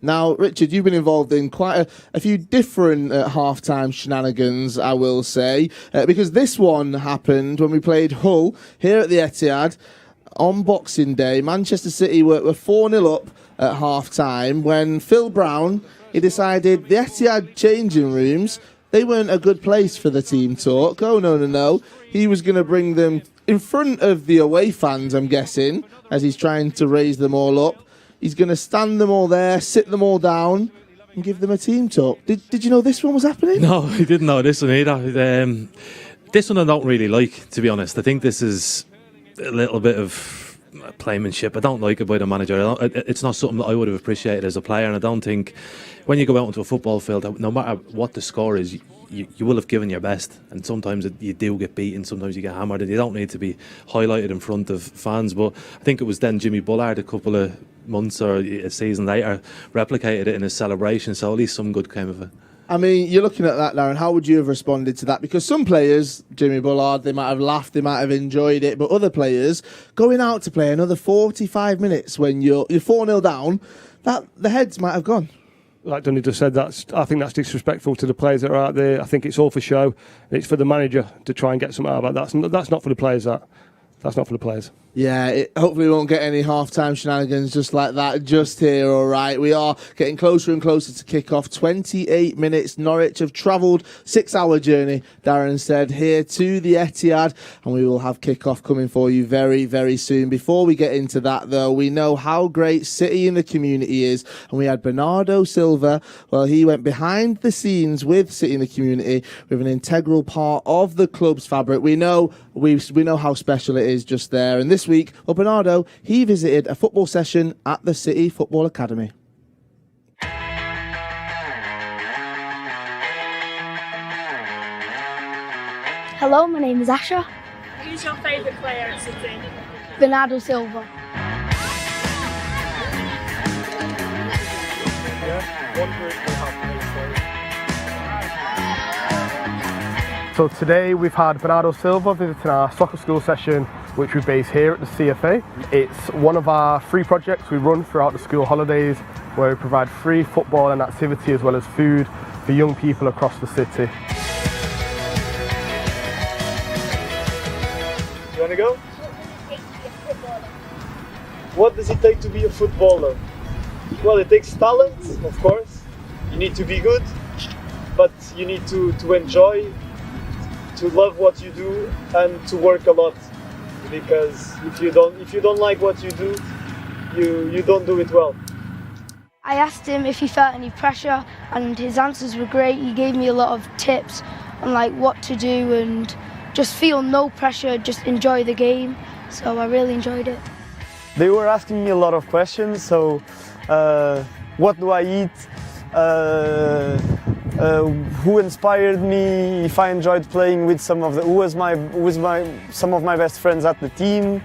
Now, Richard, you've been involved in quite a few different half-time shenanigans, I will say, because this one happened when we played Hull here at the Etihad on Boxing Day. Manchester City were 4-0 up at half-time when Phil Brown, he decided the Etihad changing rooms, they weren't a good place for the team talk. Oh, no. He was going to bring them in front of the away fans, I'm guessing, as he's trying to raise them all up. He's going to stand them all there, sit them all down, and give them a team talk. Did you know this one was happening? No, I didn't know this one either. This one I don't really like, to be honest. I think this is a little bit of playmanship. I don't like it by the manager. It's not something that I would have appreciated as a player, and I don't think when you go out into a football field, no matter what the score is, you will have given your best, and sometimes you do get beaten, sometimes you get hammered, and you don't need to be highlighted in front of fans. But I think it was then Jimmy Bullard a couple of months or a season later replicated it in his celebration, so at least some good came of it. I mean, you're looking at that, Darren. How would you have responded to that? Because some players, Jimmy Bullard, they might have laughed, they might have enjoyed it, but other players going out to play another 45 minutes when you're 4-0 down, that the heads might have gone. Like Dunne just said, I think that's disrespectful to the players that are out there. I think it's all for show. It's for the manager to try and get something out of that. That's not for the players. That's not for the players. Yeah, hopefully we won't get any half-time shenanigans just like that just here, all right? We are getting closer and closer to kick-off. 28 minutes. Norwich have travelled 6-hour journey, Darren said, here to the Etihad, and we will have kick-off coming for you very, very soon. Before we get into that, though, we know how great City in the community is, and we had Bernardo Silva. Well, he went behind the scenes with City in the community with an integral part of the club's fabric. We know how special it is just there, and this week, Bernardo, he visited a football session at the City Football Academy. Hello, my name is Asha. Who's your favourite player at City? Bernardo Silva. So today we've had Bernardo Silva visiting our soccer school session, which we base here at the CFA. It's one of our free projects we run throughout the school holidays, where we provide free football and activity as well as food for young people across the city. You want to go? What does it take to be a footballer? Well, it takes talent, of course. You need to be good, but you need to enjoy, to love what you do, and to work a lot. Because if you don't like what you do, you don't do it well. I asked him if he felt any pressure, and his answers were great. He gave me a lot of tips on what to do and just feel no pressure, just enjoy the game. So I really enjoyed it. They were asking me a lot of questions. So, what do I eat? Who inspired me? If I enjoyed playing with some of my best friends at the team.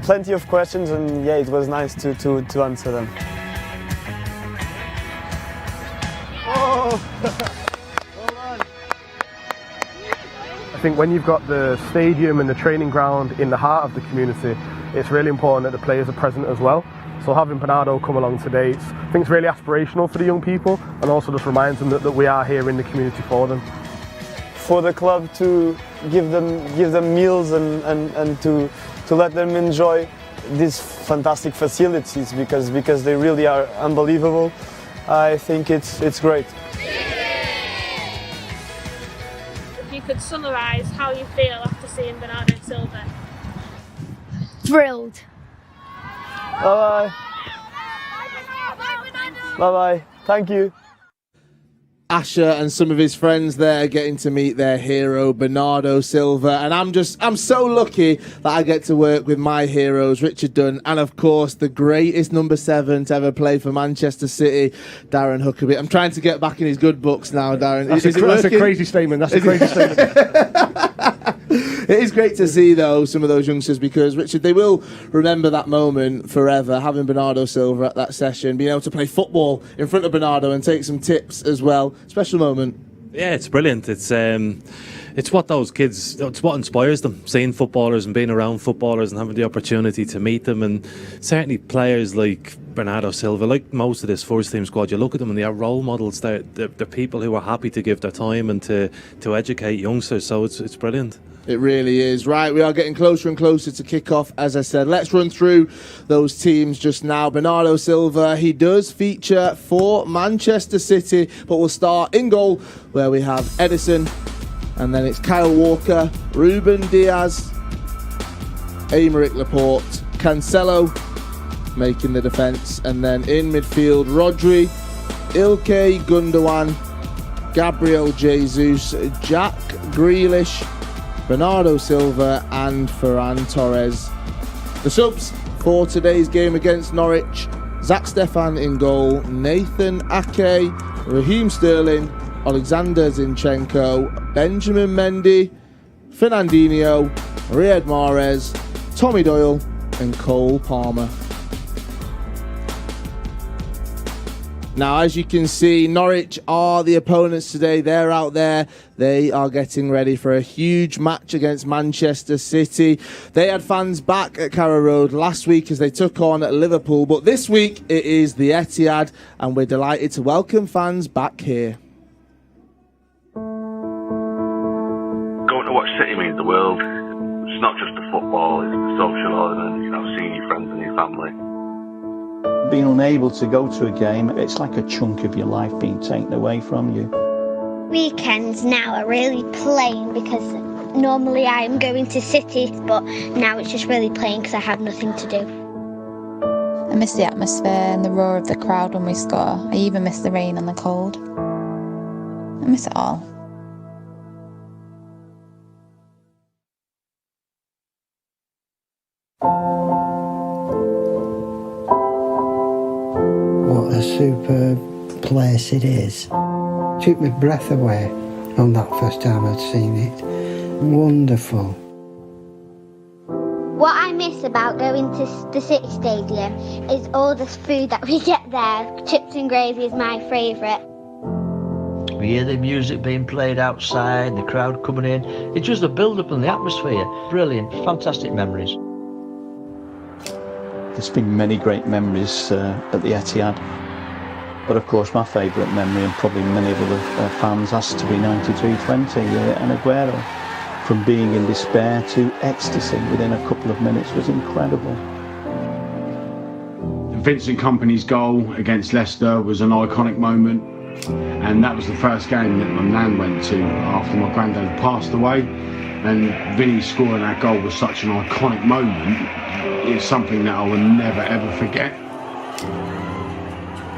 Plenty of questions, and yeah, it was nice to answer them. I think when you've got the stadium and the training ground in the heart of the community, it's really important that the players are present as well. So having Bernardo come along today, I think it's really aspirational for the young people, and also just reminds them that we are here in the community for them. For the club to give them meals and to let them enjoy these fantastic facilities because they really are unbelievable, I think it's great. If you could summarise how you feel after seeing Bernardo Silva. Thrilled. Bye-bye. Bye-bye. Thank you. Asher and some of his friends there getting to meet their hero Bernardo Silva, and I'm so lucky that I get to work with my heroes Richard Dunne and of course the greatest number 7 to ever play for Manchester City, Darren Huckerby. I'm trying to get back in his good books now, Darren. That's a crazy statement. That's a crazy statement. It is great to see, though, some of those youngsters, because, Richard, they will remember that moment forever, having Bernardo Silva at that session, being able to play football in front of Bernardo and take some tips as well. Special moment. Yeah, it's brilliant. It's it's what those kids, it's what inspires them, seeing footballers and being around footballers and having the opportunity to meet them. And certainly players like Bernardo Silva, like most of this first team squad, you look at them and they are role models. They're people who are happy to give their time and to educate youngsters. So it's brilliant. It really is. Right, we are getting closer and closer to kick-off, as I said. Let's run through those teams just now. Bernardo Silva, he does feature for Manchester City, but we'll start in goal, where we have Edison, and then it's Kyle Walker, Ruben Diaz, Aymeric Laporte, Cancelo making the defence, and then in midfield, Rodri, Ilkay Gundogan, Gabriel Jesus, Jack Grealish, Bernardo Silva and Ferran Torres. The subs for today's game against Norwich: Zach Stefan in goal, Nathan Ake, Raheem Sterling, Alexander Zinchenko, Benjamin Mendy, Fernandinho, Riyad Mahrez, Tommy Doyle and Cole Palmer. Now, as you can see, Norwich are the opponents today. They're out there. They are getting ready for a huge match against Manchester City. They had fans back at Carrow Road last week as they took on Liverpool. But this week, it is the Etihad, and we're delighted to welcome fans back here. Going to watch City means the world. It's not just the football, it's the social element, seeing your friends and your family. Being unable to go to a game, it's like a chunk of your life being taken away from you. Weekends now are really plain because normally I'm going to cities, but now it's just really plain because I have nothing to do. I miss the atmosphere and the roar of the crowd when we score. I even miss the rain and the cold. I miss it all. What a superb place it is. Took my breath away on that first time I'd seen it. Wonderful. What I miss about going to the City Stadium is all the food that we get there. Chips and gravy is my favourite. We hear the music being played outside, the crowd coming in. It's just the build-up and the atmosphere. Brilliant, fantastic memories. There's been many great memories at the Etihad. But of course my favourite memory, and probably many of other fans, has to be 93-20 and Aguero. From being in despair to ecstasy within a couple of minutes was incredible. Vincent Kompany's goal against Leicester was an iconic moment, and that was the first game that my nan went to after my granddad passed away, and Vinny scoring that goal was such an iconic moment. It's something that I will never ever forget.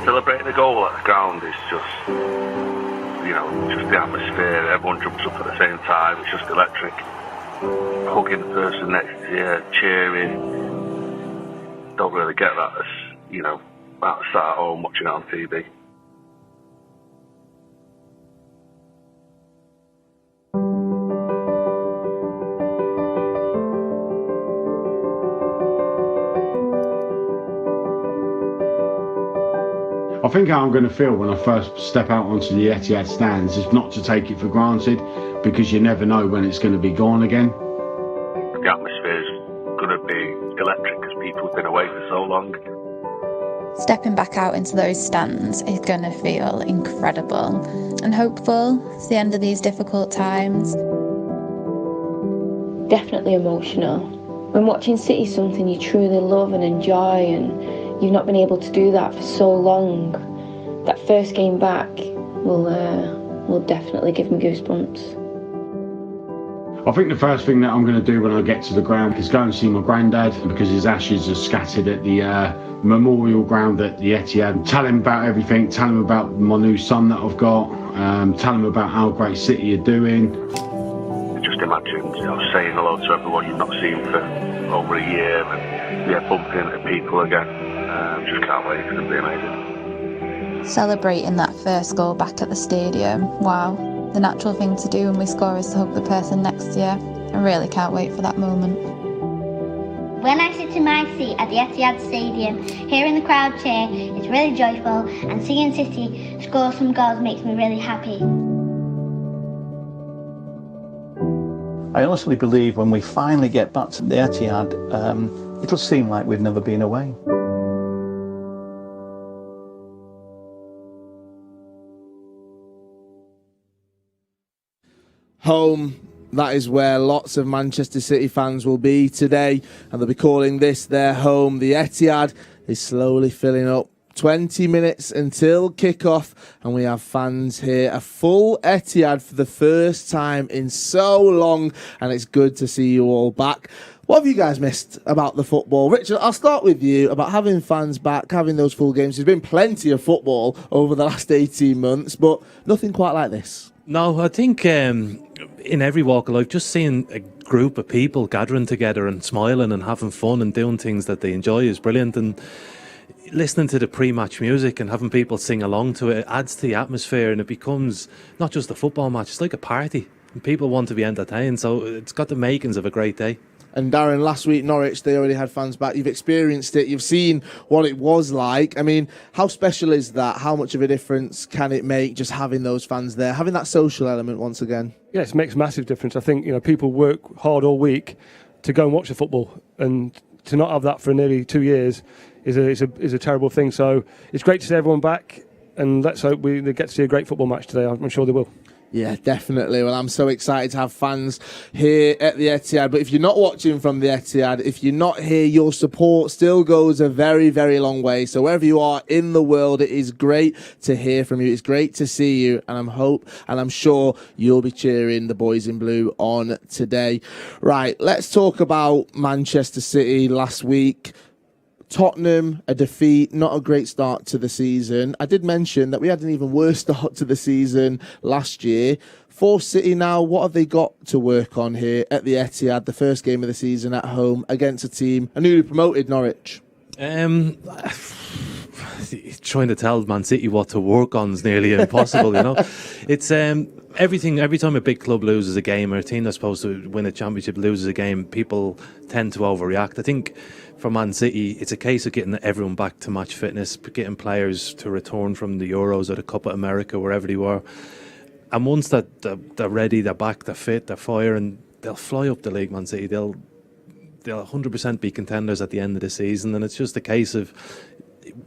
Celebrating a goal at the ground is just, just the atmosphere. Everyone jumps up at the same time. It's just electric. Hugging the person next to you, cheering. Don't really get that as, sat at home watching it on TV. I think how I'm going to feel when I first step out onto the Etihad stands is not to take it for granted, because you never know when it's going to be gone again. The atmosphere is going to be electric because people have been away for so long. Stepping back out into those stands is going to feel incredible and hopeful. It's the end of these difficult times. Definitely emotional. When watching City something you truly love and enjoy, and you've not been able to do that for so long, that first game back will definitely give me goosebumps. I think the first thing that I'm going to do when I get to the ground is go and see my granddad, because his ashes are scattered at the memorial ground at the Etihad. Tell him about everything, tell him about my new son that I've got, tell him about how great City are doing. Just imagine, saying hello to everyone you've not seen for over a year, and bumping into people again. Just can't wait, it's going to be amazing. Celebrating that first goal back at the stadium, wow. The natural thing to do when we score is to hug the person next to you. I really can't wait for that moment. When I sit in my seat at the Etihad Stadium, hearing the crowd cheer is really joyful, and seeing City score some goals makes me really happy. I honestly believe when we finally get back to the Etihad, it'll seem like we've never been away. Home. That is where lots of Manchester City fans will be today, and they'll be calling this their home. The Etihad is slowly filling up. 20 minutes until kickoff, and we have fans here. A full Etihad for the first time in so long, and it's good to see you all back. What have you guys missed about the football? Richard, I'll start with you about having fans back, having those full games. There's been plenty of football over the last 18 months, but nothing quite like this. No, I think in every walk of life, just seeing a group of people gathering together and smiling and having fun and doing things that they enjoy is brilliant. And listening to the pre-match music and having people sing along to it adds to the atmosphere, and it becomes not just a football match, it's like a party. And people want to be entertained, so it's got the makings of a great day. And Darren, last week, Norwich, they already had fans back. You've experienced it. You've seen what it was like. I mean, how special is that? How much of a difference can it make just having those fans there, having that social element once again? Yes, it makes a massive difference. I think, people work hard all week to go and watch the football, and to not have that for nearly 2 years is a terrible thing. So it's great to see everyone back, and let's hope they get to see a great football match today. I'm sure they will. Yeah, definitely. Well, I'm so excited to have fans here at the Etihad. But if you're not watching from the Etihad, if you're not here, your support still goes a very, very long way. So wherever you are in the world, it is great to hear from you. It's great to see you. And I'm sure you'll be cheering the boys in blue on today. Right, let's talk about Manchester City last week. Tottenham, a defeat, not a great start to the season. I did mention that we had an even worse start to the season last year. For City now, what have they got to work on here at the Etihad, the first game of the season at home against a newly promoted Norwich? Trying to tell Man City what to work on is nearly impossible, It's every time a big club loses a game, or a team that's supposed to win a championship loses a game, people tend to overreact. I think for Man City, it's a case of getting everyone back to match fitness, getting players to return from the Euros or the Copa America, wherever they were. And once that they're ready, they're back, they're fit, they're firing, they'll fly up the league, Man City. They'll 100% be contenders at the end of the season, and it's just a case of,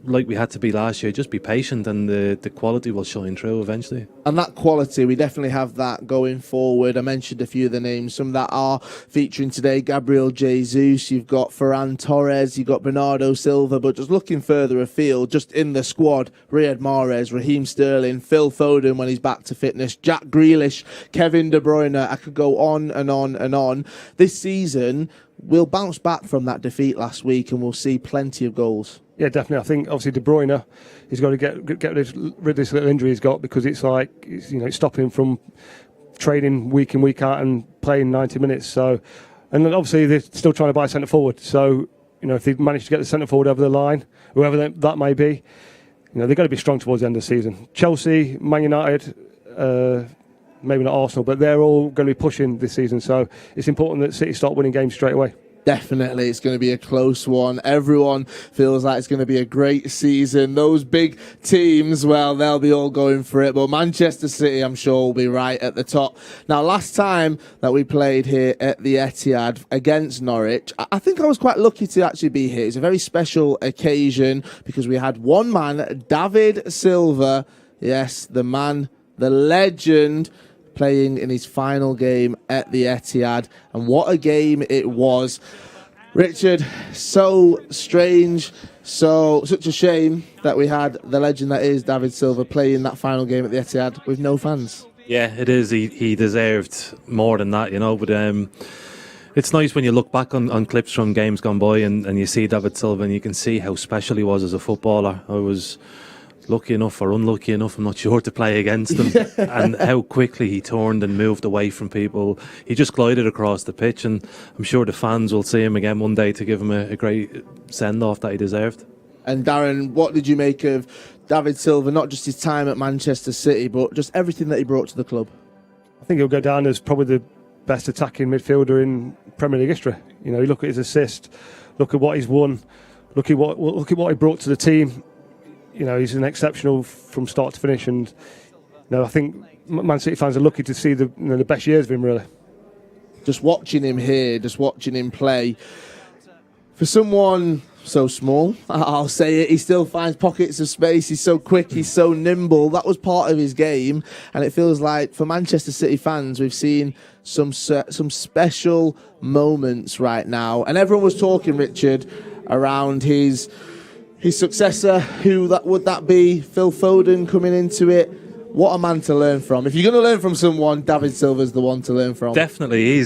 like we had to be last year, just be patient, and the quality will shine through eventually. And that quality, we definitely have that going forward. I mentioned a few of the names, some that are featuring today. Gabriel Jesus, you've got Ferran Torres, you've got Bernardo Silva, but just looking further afield, just in the squad, Riyad Mahrez, Raheem Sterling, Phil Foden when he's back to fitness, Jack Grealish, Kevin De Bruyne. I could go on and on and on. This season, we'll bounce back from that defeat last week, and we'll see plenty of goals. Yeah, definitely. I think obviously De Bruyne, he's got to get rid of this little injury he's got, because it's like it's stopping him from training week in, week out and playing 90 minutes. So, and then obviously they're still trying to buy centre forward. So if they manage to get the centre forward over the line, whoever that may be, they've got to be strong towards the end of the season. Chelsea, Man United, maybe not Arsenal, but they're all going to be pushing this season. So it's important that City start winning games straight away. Definitely, it's going to be a close one. Everyone feels like it's going to be a great season. Those big teams, well, they'll be all going for it. But Manchester City, I'm sure, will be right at the top. Now, last time that we played here at the Etihad against Norwich, I think I was quite lucky to actually be here. It's a very special occasion because we had one man, David Silva. Yes, the man, the legend, playing in his final game at the Etihad, and what a game it was. Richard, so strange, such a shame that we had the legend that is David Silva playing that final game at the Etihad with no fans. Yeah, it is. He deserved more than that, but it's nice when you look back on clips from games gone by and you see David Silva and you can see how special he was as a footballer. I was lucky enough or unlucky enough, I'm not sure, to play against him, and how quickly he turned and moved away from people. He just glided across the pitch, and I'm sure the fans will see him again one day to give him a great send-off that he deserved. And Darren, what did you make of David Silva, not just his time at Manchester City, but just everything that he brought to the club? I think he'll go down as probably the best attacking midfielder in Premier League history. You look at his assist, look at what he's won, look at what he brought to the team. He's an exceptional from start to finish, and I think Man City fans are lucky to see the best years of him, really. just watching him here, just watching him play. For someone so small, I'll say it, he still finds pockets of space. He's so quick, he's so nimble. That was part of his game, and it feels like for Manchester City fans, we've seen some special moments right now. And everyone was talking, Richard, around his successor. Who would that be? Phil Foden coming into it. What a man to learn from. If you're going to learn from someone, David Silva's the one to learn from. Definitely,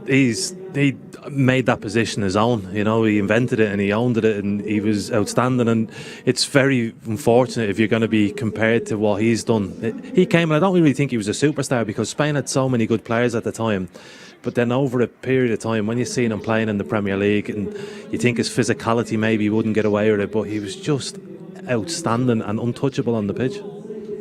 he made that position his own. You know, he invented it and he owned it, and he was outstanding. And it's very unfortunate if you're going to be compared to what he's done. He came, and I don't really think he was a superstar because Spain had so many good players at the time. But then over a period of time, when you've seen him playing in the Premier League, and you think his physicality maybe he wouldn't get away with it, but he was just outstanding and untouchable on the pitch.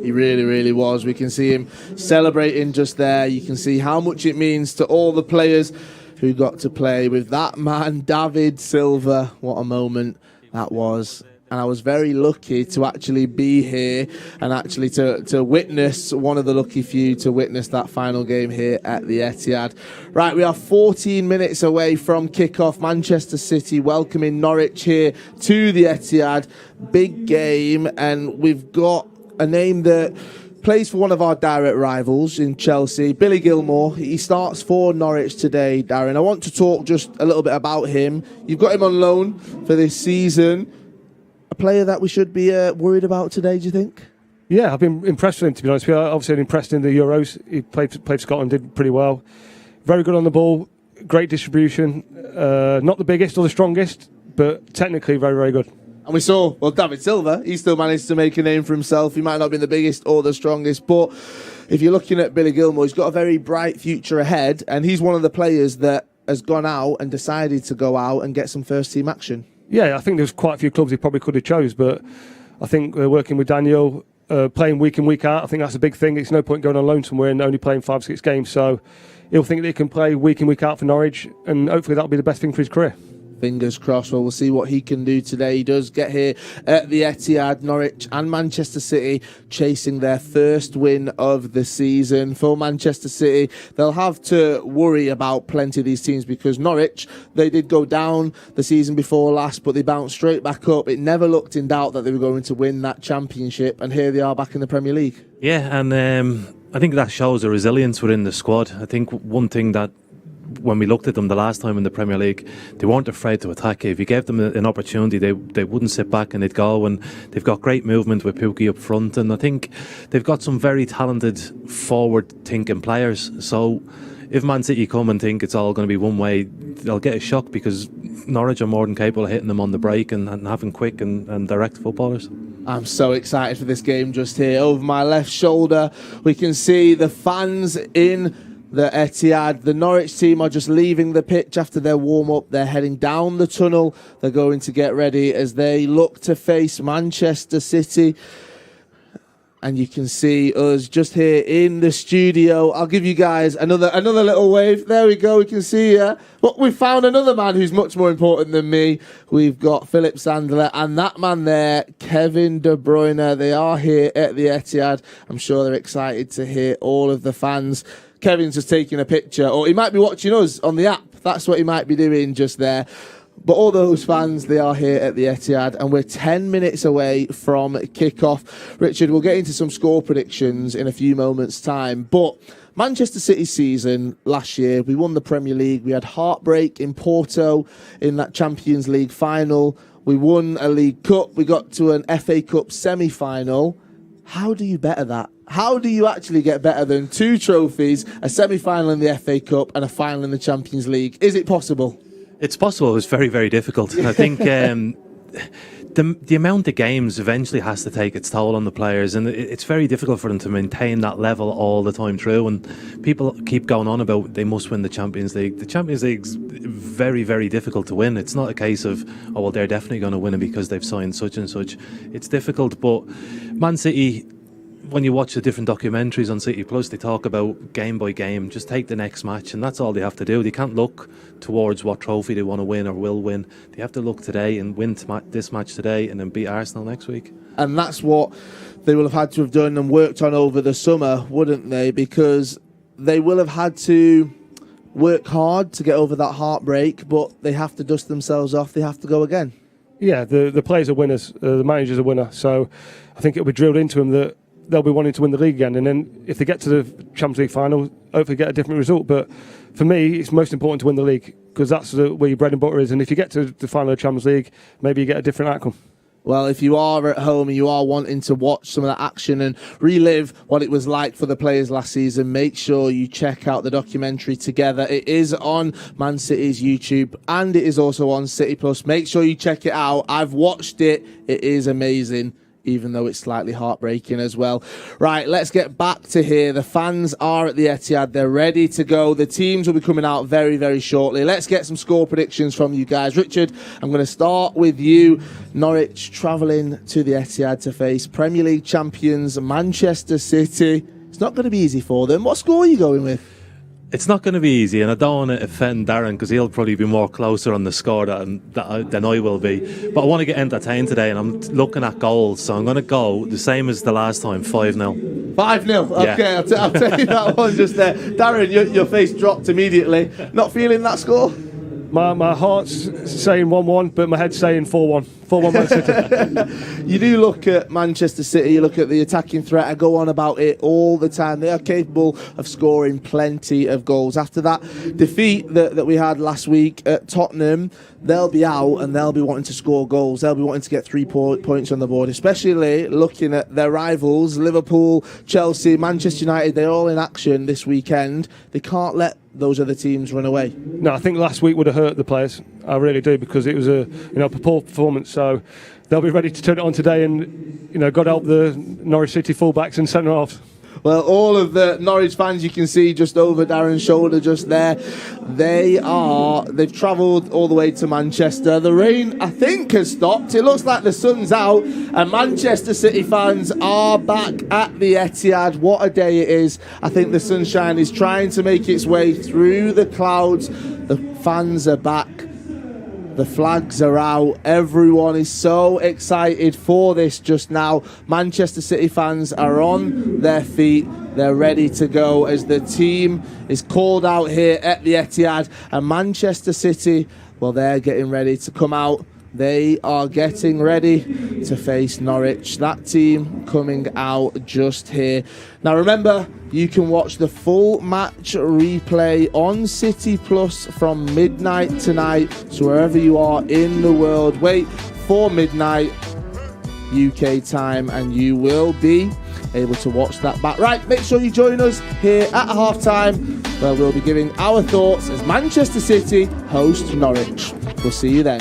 He really, really was. We can see him celebrating just there. You can see how much it means to all the players who got to play with that man, David Silva. What a moment that was. And I was very lucky to actually be here and actually to witness, one of the lucky few to witness that final game here at the Etihad. Right, we are 14 minutes away from kickoff. Manchester City welcoming Norwich here to the Etihad. Big game, and we've got a name that plays for one of our direct rivals in Chelsea, Billy Gilmore. He starts for Norwich today, Darren. I want to talk just a little bit about him. You've got him on loan for this season. A player that we should be worried about today, do you think? Yeah, I've been impressed with him, to be honest with you. Obviously, I've been impressed in the Euros. He played for Scotland, did pretty well. Very good on the ball, great distribution. Not the biggest or the strongest, but technically very, very good. And we saw, well, David Silva, he still managed to make a name for himself. He might not have been the biggest or the strongest, but if you're looking at Billy Gilmore, he's got a very bright future ahead, and he's one of the players that has gone out and decided to go out and get some first-team action. Yeah, I think there's quite a few clubs he probably could have chose, but I think working with Daniel, playing week in, week out, I think that's a big thing. It's no point going on loan somewhere and only playing 5-6 games, so he'll think that he can play week in, week out for Norwich, and hopefully that'll be the best thing for his career. Fingers crossed. Well, we'll see what he can do today. He does get here at the Etihad. Norwich and Manchester City chasing their first win of the season. For Manchester City, they'll have to worry about plenty of these teams because Norwich, they did go down the season before last, but they bounced straight back up. It never looked in doubt that they were going to win that championship, and here they are back in the Premier League. Yeah, and I think that shows the resilience within the squad. I think one thing that when we looked at them the last time in the Premier League, they weren't afraid to attack. If you gave them an opportunity, they wouldn't sit back and they'd go. And they've got great movement with Pukki up front, and I think they've got some very talented forward-thinking players. So if Man City come and think it's all going to be one way, they'll get a shock because Norwich are more than capable of hitting them on the break and having quick and direct footballers. I'm so excited for this game just here. Over my left shoulder, we can see the fans in the Etihad. The Norwich team are just leaving the pitch after their warm-up. They're heading down the tunnel. They're going to get ready as they look to face Manchester City. And you can see us just here in the studio. I'll give you guys another little wave. There we go. We can see but we found another man who's much more important than me. We've got Philip Sandler and that man there, Kevin De Bruyne. They are here at the Etihad. I'm sure they're excited to hear all of the fans. Kevin's just taking a picture, or he might be watching us on the app. That's what he might be doing just there. But all those fans, they are here at the Etihad, and we're 10 minutes away from kickoff. Richard, we'll get into some score predictions in a few moments' time. But Manchester City's season last year, we won the Premier League. We had heartbreak in Porto in that Champions League final. We won a League Cup. We got to an FA Cup semi-final. How do you better that? How do you actually get better than 2 trophies, a semi-final in the FA Cup and a final in the Champions League? Is it possible? It's possible. It's very, very difficult. I think the amount of games eventually has to take its toll on the players, and it's very difficult for them to maintain that level all the time through. And people keep going on about they must win the Champions League. The Champions League's very, very difficult to win. It's not a case of, oh, well, they're definitely going to win it because they've signed such and such. It's difficult, but Man City, when you watch the different documentaries on City Plus, they talk about game by game, just take the next match, and that's all they have to do. They can't look towards what trophy they want to win or will win. They have to look today and win this match today and then beat Arsenal next week. And that's what they will have had to have done and worked on over the summer, wouldn't they? Because they will have had to work hard to get over that heartbreak, but they have to dust themselves off. They have to go again. Yeah, the players are winners. The manager's a winner. So I think it'll be drilled into them that they'll be wanting to win the league again. And then if they get to the Champions League final, hopefully get a different result. But for me, it's most important to win the league because that's where your bread and butter is. And if you get to the final of the Champions League, maybe you get a different outcome. Well, if you are at home and you are wanting to watch some of that action and relive what it was like for the players last season, make sure you check out the documentary Together. It is on Man City's YouTube and it is also on City Plus. Make sure you check it out. I've watched it. It is amazing, even though it's slightly heartbreaking as well. Right, let's get back to here. The fans are at the Etihad. They're ready to go. The teams will be coming out very, very shortly. Let's get some score predictions from you guys. Richard, I'm going to start with you. Norwich travelling to the Etihad to face Premier League champions Manchester City. It's not going to be easy for them. What score are you going with? It's not going to be easy, and I don't want to offend Darren because he'll probably be more closer on the score than I will be. But I want to get entertained today, and I'm looking at goals, so I'm going to go the same as the last time, 5-0. 5-0? Okay, yeah. I'll take that one just there. Darren, your face dropped immediately. Not feeling that score? My heart's saying 1-1, but my head's saying 4-1. 4-1 Man City. You do look at Manchester City, you look at the attacking threat. I go on about it all the time. They are capable of scoring plenty of goals. After that defeat that we had last week at Tottenham, they'll be out and they'll be wanting to score goals. They'll be wanting to get 3 points on the board, especially looking at their rivals, Liverpool, Chelsea, Manchester United. They're all in action this weekend. They can't let those other teams run away. No, I think last week would have hurt the players. I really do, because it was a poor performance. So they'll be ready to turn it on today, and God help the Norwich City fullbacks and centre halves. Well, all of the Norwich fans you can see just over Darren's shoulder just there, they've travelled all the way to Manchester. The rain, I think, has stopped. It looks like the sun's out and Manchester City fans are back at the Etihad. What a day it is. I think the sunshine is trying to make its way through the clouds. The fans are back. The flags are out. Everyone is so excited for this just now. Manchester City fans are on their feet. They're ready to go as the team is called out here at the Etihad. And Manchester City, well, they're getting ready to come out. They are getting ready to face Norwich. That team coming out just here. Now remember, you can watch the full match replay on City Plus from midnight tonight. So wherever you are in the world, wait for midnight UK time and you will be able to watch that back. Right, make sure you join us here at half-time where we'll be giving our thoughts as Manchester City host Norwich. We'll see you then.